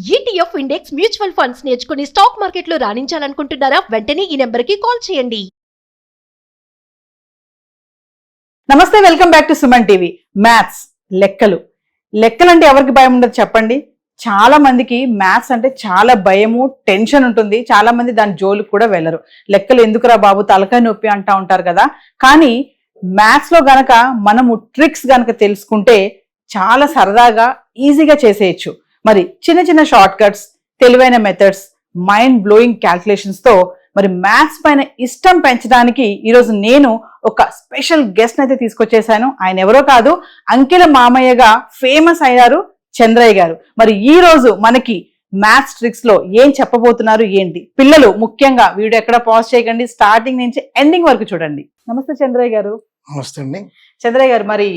ETF index mutual funds నేర్చుకుని stock మార్కెట్లో రాణించాలనుకుంటున్నారా? వెంటనే ఈ నెంబర్కి కాల్ చేయండి. నమస్తే, welcome back to Suman TV. Maths, లెక్కలు అంటే ఎవరికి భయం ఉండదు చెప్పండి? చాలా మందికి మ్యాథ్స్ అంటే చాలా భయము, టెన్షన్ ఉంటుంది. చాలా మంది దాని జోలికి కూడా వెళ్ళరు. లెక్కలు ఎందుకురా బాబు, తలకాయ నొప్పి అంటా ఉంటారు కదా. కానీ మ్యాథ్స్ లో గనక మనము ట్రిక్స్ గనక తెలుసుకుంటే చాలా సరదాగా ఈజీగా చేసేయచ్చు. మరి చిన్న చిన్న షార్ట్ కట్స్, తెలివైన మెథడ్స్, మైండ్ బ్లోయింగ్ క్యాల్కులేషన్స్ తో మరి మ్యాథ్స్ పైన ఇష్టం పెంచడానికి ఈరోజు నేను ఒక స్పెషల్ గెస్ట్ అయితే తీసుకొచ్చేసాను. ఆయన ఎవరో కాదు, అంకెల మామయ్యగా ఫేమస్ అయ్యారు చంద్రయ్య గారు. మరి ఈ రోజు మనకి మ్యాథ్స్ ట్రిక్స్ లో ఏం చెప్పబోతున్నారు ఏంటి? పిల్లలు ముఖ్యంగా వీడియో ఎక్కడ పాజ్ చేయకండి, స్టార్టింగ్ నుంచి ఎండింగ్ వరకు చూడండి. నమస్తే చంద్రయ్య గారు. నమస్తే అండి. చంద్రయ్య గారు, మరి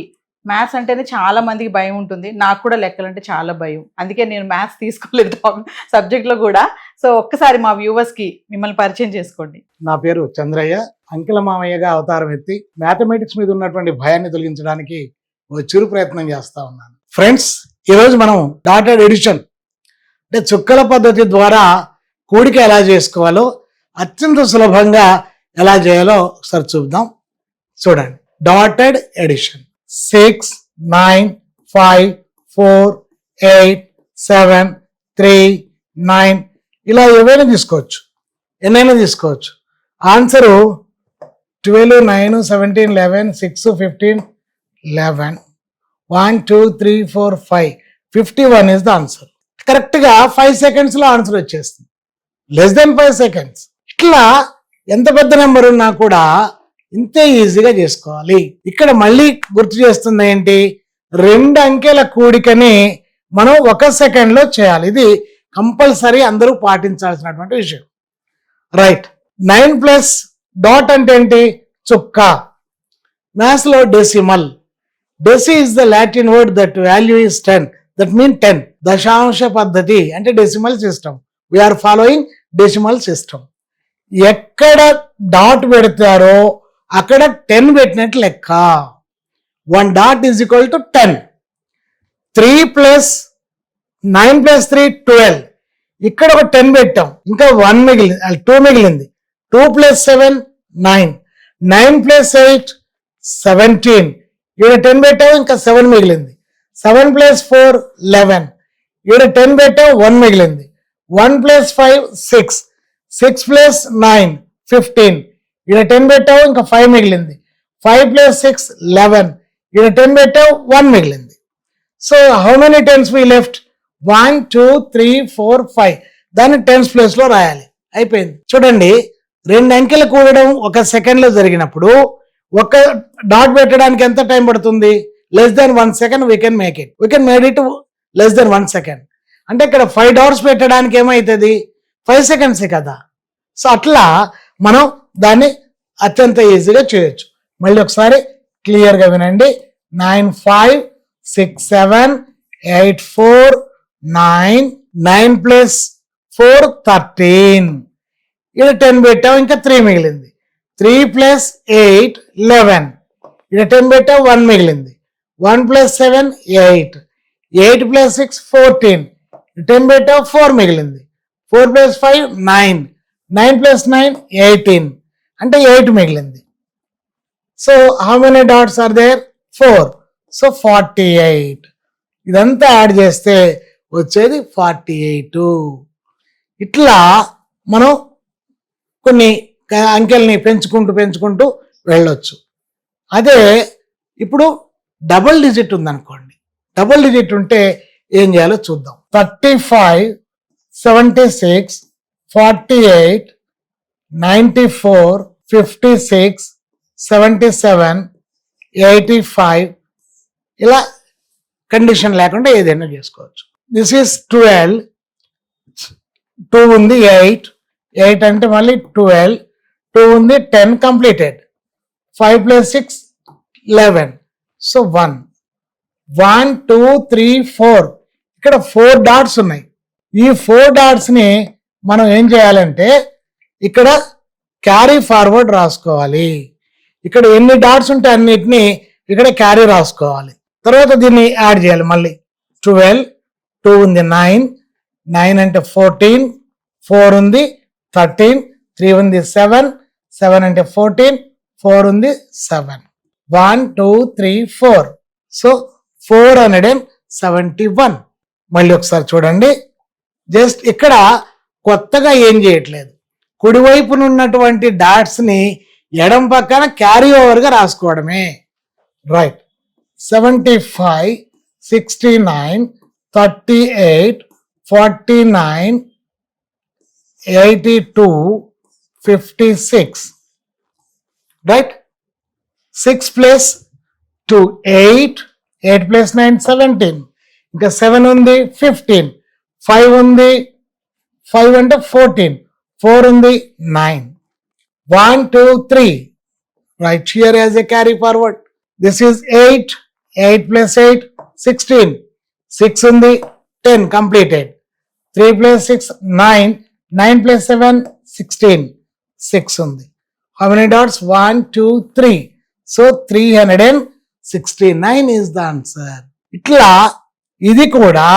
మ్యాథ్స్ అంటేనే చాలా మందికి భయం ఉంటుంది. నాకు కూడా లెక్కలు అంటే చాలా భయం, అందుకే నేను మ్యాథ్స్ తీసుకోలేదు సబ్జెక్ట్ లో కూడా. సో ఒక్కసారి మా వ్యూవర్స్ కి మిమ్మల్ని పరిచయం చేసుకోండి. నా పేరు చంద్రయ్య. అంకెల మామయ్యగా అవతారం ఎత్తి మ్యాథమెటిక్స్ మీద ఉన్నటువంటి భయాన్ని తొలగించడానికి ఒక చిరు ప్రయత్నం చేస్తా ఉన్నాను. ఫ్రెండ్స్, ఈరోజు మనం డాటెడ్ ఎడిషన్ అంటే చుక్కల పద్ధతి ద్వారా కూడిక ఎలా చేసుకోవాలో, అత్యంత సులభంగా ఎలా చేయాలో ఒకసారి చూద్దాం. చూడండి, డాటెడ్ ఎడిషన్ 6, 9, 5, 4, 8, 7, 3, 9 ఇలా ఏవైనా తీసుకోవచ్చు, ఎన్నైనా తీసుకోవచ్చు. Answer 12, 9, 17, 11, 6, 15, 11, 1, 2, 3, 4, 5, 51 is the answer. కరెక్ట్గా 5 seconds లో ఆన్సర్ వచ్చేస్తుంది, లెస్ దెన్ 5 seconds. ఇట్లా ఎంత పెద్ద నెంబర్ ఉన్నా కూడా ఇంతే ఈజీగా చేసుకోవాలి. ఇక్కడ మళ్ళీ గుర్తు చేస్తుంది ఏంటి, 2 అంకెల కూడికని మనం 1 సెకండ్ లో చేయాలి. ఇది కంపల్సరీ అందరూ పాటించాల్సినటువంటి విషయం. రైట్, 9 ప్లస్ డాట్ అంటే ఏంటి? చుక్క. మ్యాథ్స్ లో decimal. Deci is the Latin word that value is 10, that mean 10. దశాంశ పద్ధతి అంటే decimal system. We are following decimal system. ఎక్కడ డాట్ పెడతారో అక్కడ 10 పెట్టినట్టు లెక్క. 1 dot is equal to 10. 3 plus 9 plus 3 12. ఇక్కడ ఒక 10 పెట్టాం, ఇంకా 1 మిగిలింది, 2 మిగిలింది. 2 ప్లస్ 7 9. 9 ప్లస్ 8 17. ఇక్కడ 10 పెట్టాం, ఇంకా 7 మిగిలింది. 7 ప్లస్ 4 11. ఇక్కడ 10 పెట్టాం, 1 మిగిలింది. 1 ప్లస్ 5 6. 6 ప్లస్ 9 15. ఇక్కడ 10 పెట్టావు, ఇంకా 5 మిగిలింది. 5 ప్లస్ 6 11. ఇక్కడ 10 పెట్టావు, 1 మిగిలింది. So how many tens we left? 1 2 3 4 5. దాన్ని టెన్స్ ప్లేస్ లో రాయాలి. అయిపోయింది. చూడండి, 2 అంకెలు కూడడం 1 సెకండ్ లో జరిగినప్పుడు 1 డాట్ పెట్టడానికి ఎంత టైం పడుతుంది? Less than 1 second. We can make it less than 1 second. అంటే ఇక్కడ 5 డాట్స్ పెట్టడానికి ఏమవుతుంది? 5 seconds కదా. సో అట్లా మనం దాన్ని అత్యంత ఈజీగా చేయొచ్చు. మళ్ళీ ఒకసారి క్లియర్గా వినండి. 9 5 6 7 8 4 9. 9 ప్లస్ 4 13. ఇక్కడ 10 పెట్టాం, ఇంకా 3 మిగిలింది. 3 ప్లస్ 8 11. ఇక్కడ 10 పెట్టాం, 1 మిగిలింది. 1 ప్లస్ 7 8. 8 ప్లస్ 6 14. 10 పెట్టాం, 4 మిగిలింది. 4 ప్లస్ 5 9. 9 ప్లస్ 9 18. అంటే 8 మిగిలింది. So how many dots are there? 4. So 48. ఇదంతా యాడ్ చేస్తే వచ్చేది 48. ఇట్లా మనం కొన్ని అంకెల్ని పెంచుకుంటూ వెళ్ళొచ్చు. అదే ఇప్పుడు డబుల్ డిజిట్ ఉందనుకోండి. డబుల్ డిజిట్ ఉంటే ఏం చేయాలో చూద్దాం. 35 76 48 94 56 77 85 ఇలా కండిషన్ లేకుండా ఏదైనా చేసుకోవచ్చు. This is 12. 2 ఉంది, 8 అంటే మళ్ళీ 12. 2 ఉంది, 10 కంప్లీటెడ్. 5 ప్లస్ 6 11. సో 1 1 2 3 4. ఇక్కడ 4 డాట్స్ ఉన్నాయి. ఈ 4 డాట్స్ ని మనం ఏం చేయాలంటే ఇక్కడ క్యారీ ఫార్వర్డ్ రాసుకోవాలి. ఇక్కడ ఎన్ని డాట్స్ ఉంటే అన్నిటినీ ఇక్కడ క్యారీ రాసుకోవాలి. తర్వాత దీన్ని యాడ్ చేయాలి. మళ్ళీ 12, 2 ఉంది 9, 9 అంటే 14, 4 ఉంది 13, 3 ఉంది 7, 7 అంటే 14, 4 ఉంది 7, 1 2 3 4, సో 471. మళ్ళీ ఒకసారి చూడండి, జస్ట్ ఇక్కడ కొత్తగా ఏం చేయట్లేదు, కుడివైపున ఉన్నటువంటి డాట్స్ ని ఎడం పక్కన క్యారీ ఓవర్ గా రాసుకోవడమే. రైట్, 75, 69, 38, 49, 82, 56. రైట్, 6 plus 2 8, 8 plus 9 17, ఇంకా 7 ఉంది 15, 5 ఉంది 5 అంటే 14, 4 ఉంది 9, 1 2 3. Right here as a carry forward. This is 8, 8 plus 8 16, 6 ఉంది 10 completed, 3 plus 6 9, 9 plus 7 16, 6 ఉంది. How many dots? 1 2 3, so 369 is the answer. ఇట్లా ఇది కూడా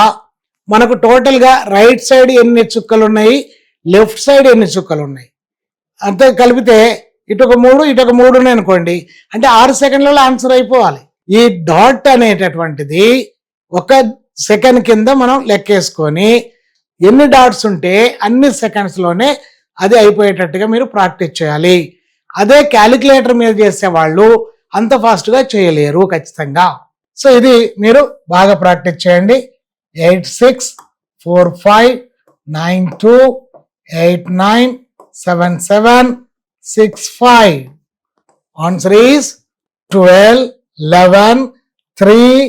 మనకు టోటల్ గా రైట్ సైడ్ ఎన్ని చుక్కలు ఉన్నాయి, లెఫ్ట్ సైడ్ ఎన్ని చుక్కలు ఉన్నాయి అంతే కలిపితే ఇటొక 3 ఇటొక 3 ఉన్నాయి అనుకోండి, అంటే 6 సెకండ్లలో ఆన్సర్ అయిపోవాలి. ఈ డాట్ అనేటటువంటిది 1 సెకండ్ కింద మనం లెక్కేసుకొని ఎన్ని డాట్స్ ఉంటే అన్ని సెకండ్స్ లోనే అది అయిపోయేటట్టుగా మీరు ప్రాక్టీస్ చేయాలి. అదే క్యాలిక్యులేటర్ మీద చేసేవాళ్ళు అంత ఫాస్ట్ గా చేయలేరు ఖచ్చితంగా. సో ఇది మీరు బాగా ప్రాక్టీస్ చేయండి. 8 6 4 5 9 2 8 9 7 7 6 5. Answer is 12 11 3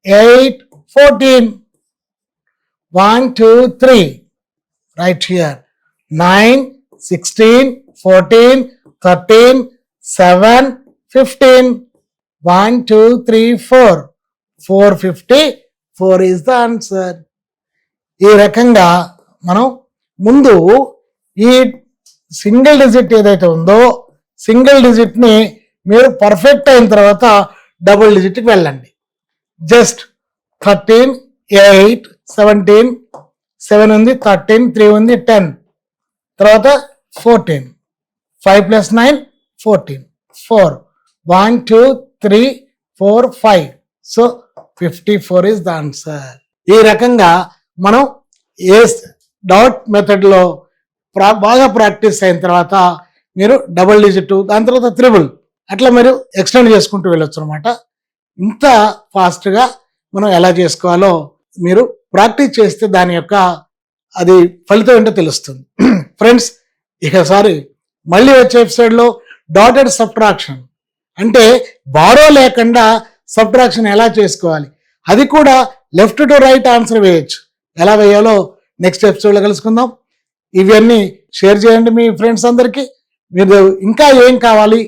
8 14. 1 2 3. Right here. 9 16 14 13 7 15. 1 2 3 4. 454 is the answer. ఈ రకంగా మనం ముందు ఈ సింగిల్ డిజిట్ ఏదైతే ఉందో సింగిల్ డిజిట్ ని మీరు పర్ఫెక్ట్ అయిన తర్వాత డబుల్ డిజిట్ కి వెళ్ళండి. జస్ట్ 13 8 17, 7 ఉంది 13, 3 ఉంది 10, తర్వాత 14, 5 plus 9 14, 4, 1 2 3 4 5, so 54 is the answer. ఈ రకంగా మనం ఏ డాట్ మెథడ్ లో బాగా ప్రాక్టీస్ అయిన తర్వాత మీరు డబుల్ డిజిట్, దాని తర్వాత త్రిబుల్, అట్లా మీరు ఎక్స్టెండ్ చేసుకుంటూ వెళ్ళొచ్చు అనమాట. ఇంత ఫాస్ట్ గా మనం ఎలా చేసుకోవాలో మీరు ప్రాక్టీస్ చేస్తే దాని యొక్క అది ఫలితం ఏంటో తెలుస్తుంది. ఫ్రెండ్స్, ఇకసారి మళ్ళీ వచ్చే ఎపిసోడ్ లో డాటెడ్ సబ్ట్రాక్షన్ అంటే బారో లేకుండా సబ్ట్రాక్షన్ ఎలా చేసుకోవాలి, అది కూడా లెఫ్ట్ టు రైట్ ఆన్సర్ వేయచ్చు, ఎలా వేయాలో నెక్స్ట్ ఎపిసోడ్ లో కలుసుకుందాం. ఇవన్నీ షేర్ చేయండి మీ ఫ్రెండ్స్ అందరికీ. మీరు ఇంకా ఏం కావాలి,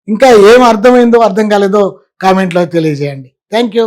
ఇంకా ఏం అర్థమైందో అర్థం కాలేదో కామెంట్లో తెలియజేయండి. Thank you.